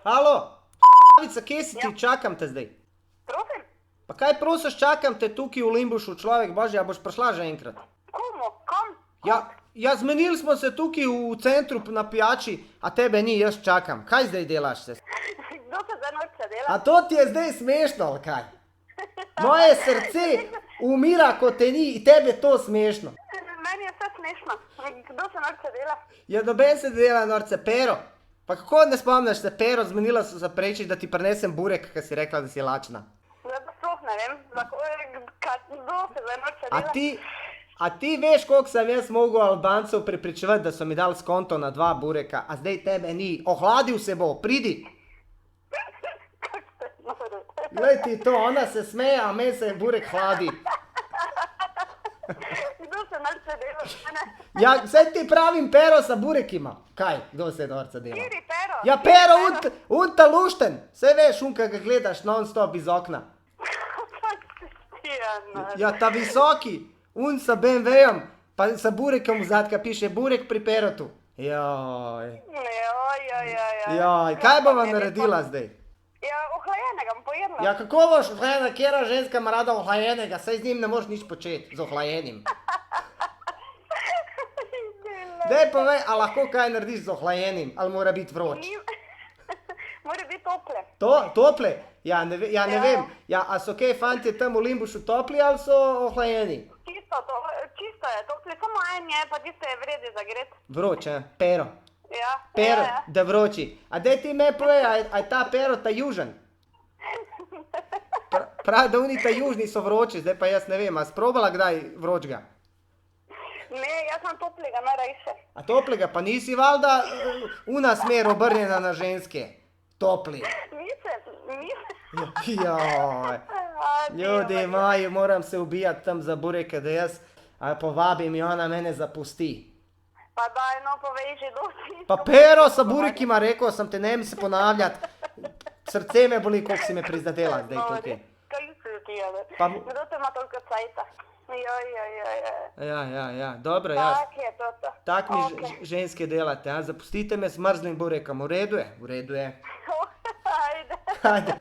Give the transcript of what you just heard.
Halo, Avica, kje si ti? Čakam te zdaj. Prosim? Pa kaj prosiš, čakam te tukaj v Limbušu, človek božji, a boš prišla že enkrat? Komu? Kam? Ja, zmenili smo se tukaj v centru na pijači, a tebe ni, jaz čakam. Kaj zdaj delaš se? Kdo se zdaj norca dela? A to ti je zdaj smešno, ali kaj? Moje srce umira, ko te ni, in tebe je to smešno. Meni je vse smešno. Kdo se norca dela? Ja, noben se dela norce, Pero. Pa kako ne spomniš se, Pero, zmenila so se preči, da ti prinesem burek, ker si rekla, da si lačna. Zdaj pa sploh ne vem, kdo se zdaj norca dela? A ti veš, koliko sem jaz mogel Albancev prepričevati, da so mi dali skonto na 2 bureka, a zdaj tebe ni. Ohladil se bo, pridi. Kako ste nori? Glej ti to, ona se smeje, a meni se burek hladi. Kdo se norca dela? Ja, vse ti pravim, Pero sa burekima. Kaj, kdo se norca dela? Kiri Pero? Ja, Pero, unta lušten. Saj veš, unka ga gledaš non-stop iz okna. Kako si ti, Ana? Ja, ta visoki, un sa BMW-jem, pa sa burekom vzadka piše burek pri Perotu. Joj, kaj bova naredila zdaj? Ja, ohlajenega bom pojedla. Ja, kako boš ohlajena, kjera ženska ima rada ohlajenega, saj z njim ne moreš nič početi, z ohlajenim. Dej povej, a lahko kaj narediš z ohlajenim, ali mora biti vroč? Mora biti tople. Tople? Ja, ne vem. Ja, a so kaj fantje tam v Limbušu topli ali so ohlajeni? Čisto je tople, samo en je, pa tisto je vredi zagret. Vroče, Pero. Ja. Pero, da vroči. A dej ti me povej, a je ta Pero ta južen? Pravi, da oni ta južni so vroči, zdaj pa jaz ne vem, a sprobala kdaj vročga? Ne, jaz sem toplega najrajše. A toplega, pa nisi valjda una smer obrnjena na ženske? Topli. Nisem. Joj. Ljudi moji, moram se ubijati tam za bureke, da jaz povabim in ona mene zapusti. Pa daj, no, povej že dosti. Pa Pero sa burekima, rekel sem te, ne mi se ponavljati. Srce me boli, koliko si me prizadela zdaj tukaj. Kaj si ti, ale? Pa- Kdo te ima toliko cajta? Ja, dobro, ja. Tak je to. Tak mi Okej. ženske delate, a? Zapustite me s mrzlim burekom, v redu je, v redu je. Ajde. Ajde.